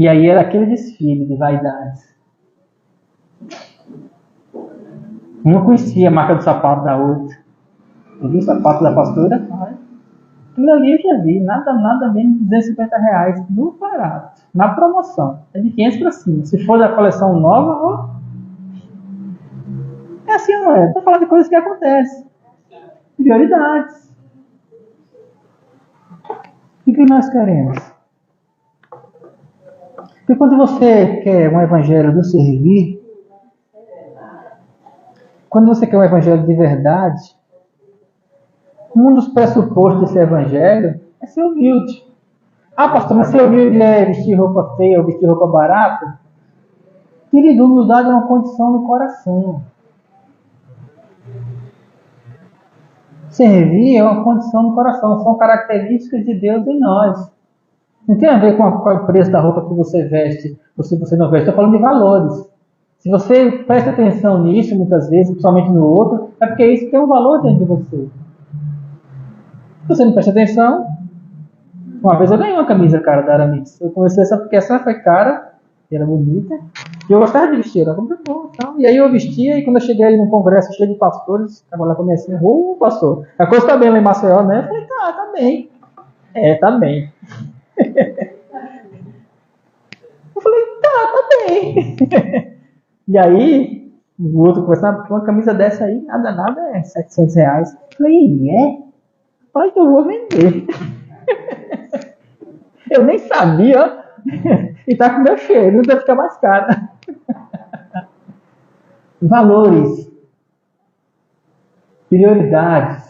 E aí era aquele desfile de vaidades. Uma conhecia a marca do sapato da outra. Eu vi o sapato da pastora? Aquilo ali eu já vi. Nada menos de R$250. No barato. Na promoção. É de 500 para cima. Se for da coleção nova, é assim, não é? Estou falando de coisas que acontecem. Prioridades. O que nós queremos? Porque quando você quer um evangelho do servir, quando você quer um evangelho de verdade, um dos pressupostos desse evangelho é ser humilde. Ah, pastor, mas ser humilde é vestir roupa feia ou vestir roupa barata? Querido, humildade é uma condição do coração. Servir é uma condição do coração, são características de Deus em nós. Não tem a ver com o preço da roupa que você veste, ou se você não veste. Estou falando de valores. Se você presta atenção nisso, muitas vezes, principalmente no outro, é porque isso tem um valor dentro de você. Se você não presta atenção, uma vez eu ganhei uma camisa cara da Aramis. Eu comecei essa porque essa foi cara, era bonita, e eu gostava de vestir, era muito bom. Então. E aí eu vestia, e quando eu cheguei ali num congresso cheio de pastores, estava lá comigo assim, pastor, a coisa está bem lá em Maceió, né? Eu falei, tá bem. Tá bem. Eu falei, tá bem. E aí, o outro conversava, porque uma camisa dessa aí, nada, é R$700. Eu falei, Pai, que eu vou vender. Eu nem sabia, e tá com meu cheiro, não deve ficar mais caro. Valores. Prioridades.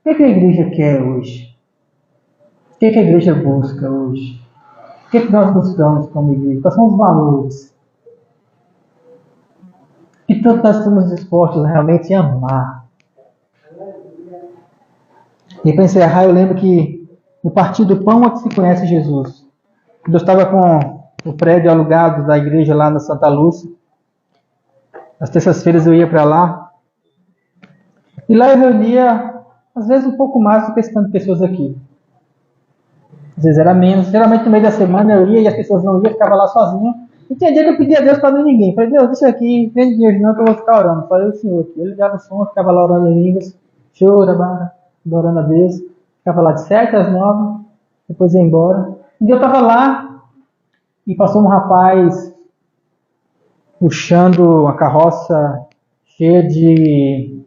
O que a igreja quer hoje? O que a igreja busca hoje? O que nós buscamos como igreja? Quais são os valores? E tanto nós estamos dispostos realmente a amar. E para encerrar, eu lembro que no Partido do Pão é que se conhece Jesus. Quando eu estava com o prédio alugado da igreja lá na Santa Lúcia, às terças-feiras eu ia para lá. E lá eu reunia, às vezes, um pouco mais do que esse tanto de pessoas aqui. Às vezes era menos. Geralmente no meio da semana eu ia e as pessoas não iam, eu ficava lá sozinho. E tinha dia que eu pedia a Deus para não ir ninguém. Falei, Deus, deixa aqui, vem de hoje não que eu vou ficar orando. Falei, o Senhor aqui. Ele ligava o som, eu ficava lá orando em línguas. Chorava, adorando a Deus. Ficava lá de 7 às 9, depois ia embora. Um dia eu estava lá e passou um rapaz puxando uma carroça cheia de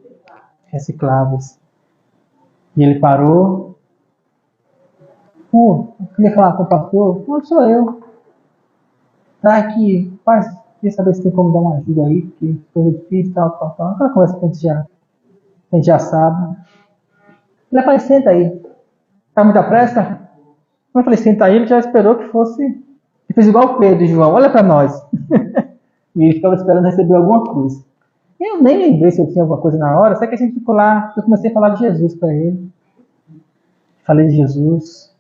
recicláveis. E ele parou. Eu queria falar com o pastor. Não, sou eu. Tá aqui, pai, queria saber se tem como dar uma ajuda aí, porque coisa difícil, tal. Aquela conversa que a gente já sabe. Ele falou, senta aí. Tá muita pressa? Eu falei, senta aí, ele já esperou que fosse. Ele fez igual o Pedro e João, olha para nós. E ele ficava esperando receber alguma coisa. Eu nem lembrei se eu tinha alguma coisa na hora, só que a gente ficou lá, eu comecei a falar de Jesus para ele. Falei de Jesus,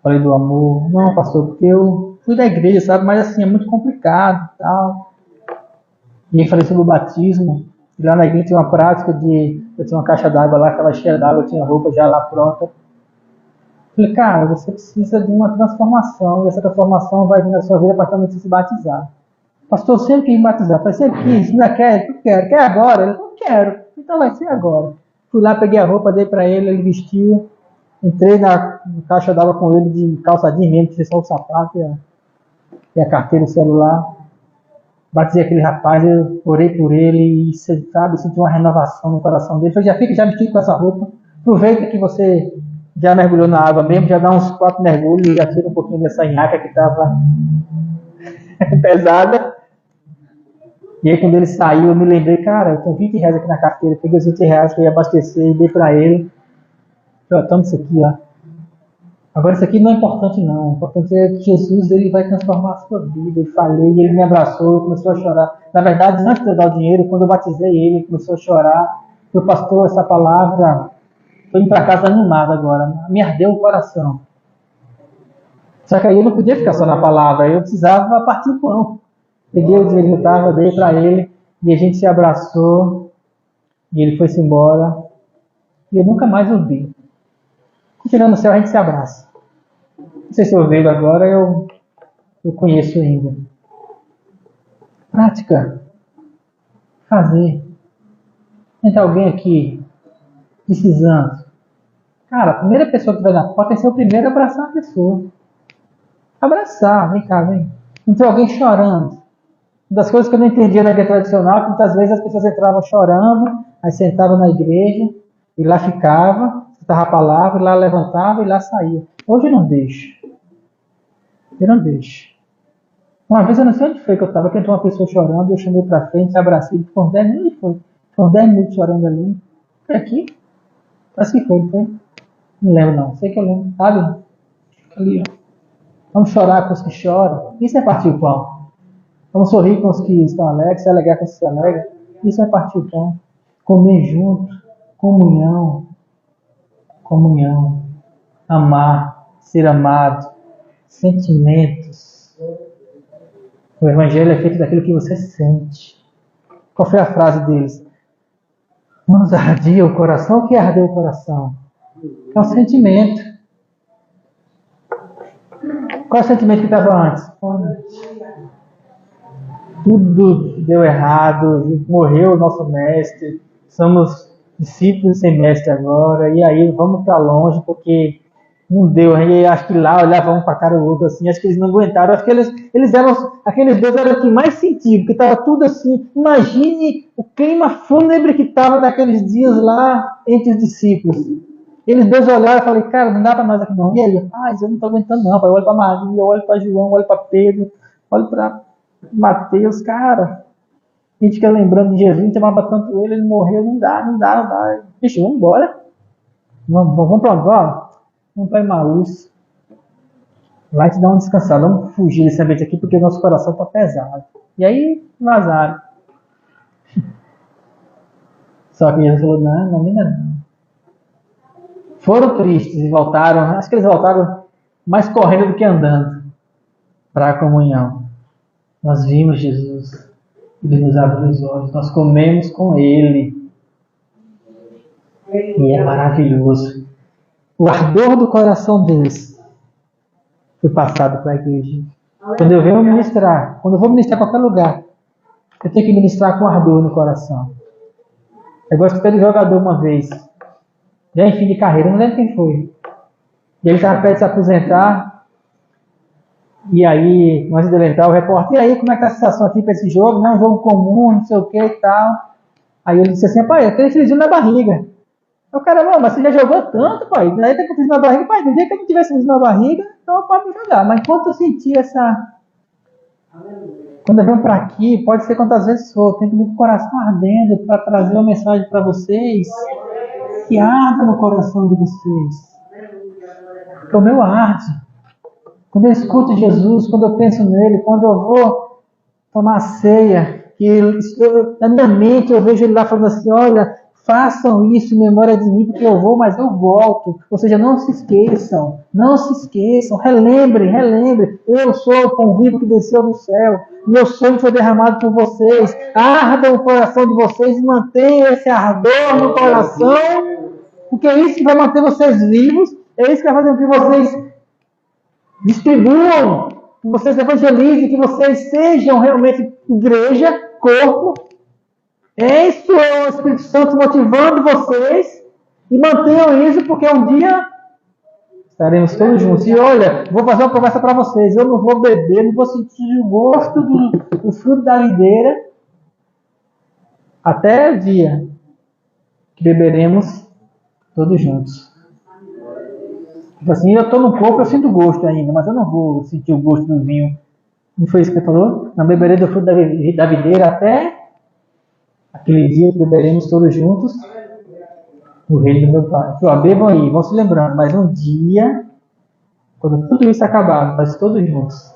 falei do amor. Não, pastor, porque eu fui da igreja, sabe, mas assim, é muito complicado e tal. E aí falei sobre o batismo. E lá na igreja tinha uma prática de, eu tinha uma caixa d'água lá, estava cheia d'água, eu tinha roupa já lá pronta. Falei, cara, você precisa de uma transformação, e essa transformação vai vir na sua vida a partir do momento que você se batizar. Pastor, eu sempre quis me batizar. Falei, sempre quis, não quer? Eu quero. Quer agora? Ele, não quero. Então vai ser agora. Fui lá, peguei a roupa, dei para ele, ele vestiu. Entrei na caixa d'água com ele de calça jeans mesmo, que só o sapato e a carteira, o celular. Batizei aquele rapaz, eu orei por ele e, sabe, senti uma renovação no coração dele. Falei, já fica já vestido com essa roupa. Aproveita que você já mergulhou na água mesmo, já dá uns 4 mergulhos e já tira um pouquinho dessa nhaca que estava pesada. E aí quando ele saiu, eu me lembrei, cara, eu tenho R$20 aqui na carteira, peguei os R$20 que eu ia abastecer e dei para ele. Falei, toma isso aqui, ó. Agora isso aqui não é importante não, o importante é que Jesus ele vai transformar a sua vida. Eu falei, ele me abraçou, começou a chorar. Na verdade, antes de eu dar o dinheiro, quando eu batizei ele começou a chorar. Meu pastor, essa palavra, foi indo para casa animado agora, me ardeu o coração. Só que aí eu não podia ficar só na palavra, eu precisava partir o pão. Peguei o dinheiro que eu estava, dei para ele, e a gente se abraçou, e ele foi-se embora, e eu nunca mais o vi. Chegando no céu, a gente se abraça. Não sei se eu vejo agora, eu eu conheço ainda. Prática. Fazer. Tem alguém aqui precisando. Cara, a primeira pessoa que vai na porta tem que ser o primeiro a abraçar a pessoa. Abraçar, vem cá, vem. Não tem alguém chorando. Uma das coisas que eu não entendia na igreja tradicional é que muitas vezes as pessoas entravam chorando, aí sentavam na igreja, e lá ficava, citava a palavra, e lá levantava e lá saía. Hoje eu não deixo. Eu não deixo. Uma vez eu não sei onde foi que eu estava, que entrou uma pessoa chorando, eu chamei para frente, abracei, por 10 minutos foi. Foram 10 minutos chorando ali. Foi aqui? Parece que foi, não foi? Não lembro não, sei que eu lembro, sabe? Ali, ó. Vamos chorar com os que choram. Isso é partir o pão. Vamos sorrir com os que estão alegres, se alegrar com os que se alegram. Isso é partir o pão. Comer junto. Comunhão. Comunhão. Amar. Ser amado. Sentimentos. O evangelho é feito daquilo que você sente. Qual foi a frase deles? Não nos ardia o coração. O que ardeu o coração? É o sentimento. Qual é o sentimento que estava antes? Tudo deu errado, morreu o nosso mestre, somos discípulos sem mestre agora, e aí vamos para longe porque não deu. Aí acho que lá olhavam um para a cara do outro assim, acho que eles não aguentaram, acho que eles eram, aqueles dois eram os que mais sentiam, porque estava tudo assim. Imagine o clima fúnebre que estava naqueles dias lá entre os discípulos. Eles dois olharam e falaram, cara, não dá para nós aqui não. E aí, eu não estou aguentando não, pai. Eu olho para Maria, eu olho para João, eu olho para Pedro, olho para Mateus, cara. A gente fica lembrando de Jesus, a gente amava tanto ele morreu, não dá. Bicho, vamos embora. Vamos para onde? Vamos para Emaús. Lá a gente dá uma descansada, vamos fugir desse ambiente aqui porque o nosso coração está pesado. E aí, vazaram. Só que Jesus falou, não, não. Foram tristes e voltaram, acho que eles voltaram mais correndo do que andando para a comunhão. Nós vimos Jesus, Ele nos abriu os olhos, nós comemos com Ele. E é maravilhoso. O ardor do coração deles foi passado para a igreja. Quando eu venho ministrar, quando eu vou ministrar em qualquer lugar, eu tenho que ministrar com ardor no coração. Eu gosto de jogador uma vez, já em fim de carreira, não lembro quem foi. E ele estava perto de se aposentar. E aí, antes de ele entrar, o repórter, e aí, como é que está a situação aqui para esse jogo? Não é um jogo comum, não sei o que e tal. Aí ele disse assim, pai, eu tenho friozinho na barriga. O cara, mas você já jogou tanto, pai? Aí tem friozinho na barriga, pai, no dia que eu não tivesse friozinho na barriga, então eu posso jogar. Mas enquanto eu sentir essa... Quando eu venho para aqui, pode ser quantas vezes for, tem que vir com o coração ardendo para trazer uma mensagem para vocês. Que arda no coração de vocês. Porque o meu arde. Quando eu escuto Jesus, quando eu penso nele, quando eu vou tomar a ceia, na minha mente eu vejo ele lá falando assim, olha, façam isso em memória de mim, porque eu vou, mas eu volto. Ou seja, não se esqueçam, relembrem, eu sou o pão vivo que desceu do céu, meu sangue foi derramado por vocês, arda o coração de vocês e mantenham esse ardor no coração, porque é isso que vai manter vocês vivos, é isso que vai fazer com que vocês distribuam, que vocês evangelizem, que vocês sejam realmente igreja, corpo. Isso é o Espírito Santo motivando vocês e mantenham isso, porque um dia estaremos todos juntos. E olha, vou fazer uma promessa para vocês, eu não vou beber, não vou sentir o gosto do fruto da videira até o dia que beberemos todos juntos. Tipo assim, eu estou no corpo, eu sinto gosto ainda, mas eu não vou sentir o gosto do vinho. Não foi isso que ele falou? Não beberei do fruto da videira até aquele dia que beberemos todos juntos no reino do meu Pai. Bebam aí, vão se lembrando, mas um dia, quando tudo isso acabar, nós todos juntos,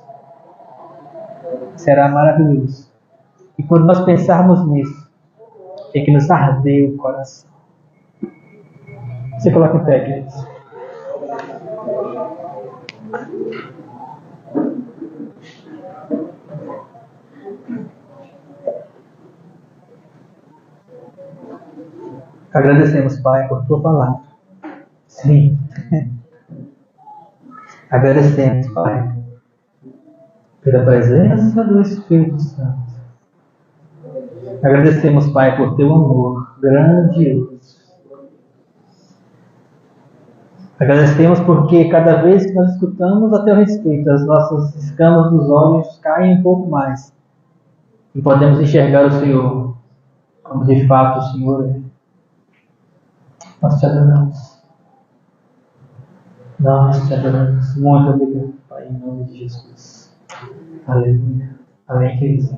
será maravilhoso. E quando nós pensarmos nisso, tem que nos arder o coração. Você coloca em pé, queridos. Agradecemos, Pai, por tua palavra. Sim. Agradecemos, Pai, pela presença do Espírito Santo. Agradecemos, Pai, por teu amor grandioso. Agradecemos porque cada vez que nós escutamos a teu respeito, as nossas escamas dos olhos caem um pouco mais e podemos enxergar o Senhor como de fato o Senhor é. Nós te adoramos. Nós te adoramos. Muito obrigado, Pai, em nome de Jesus. Aleluia. Amém, queridos.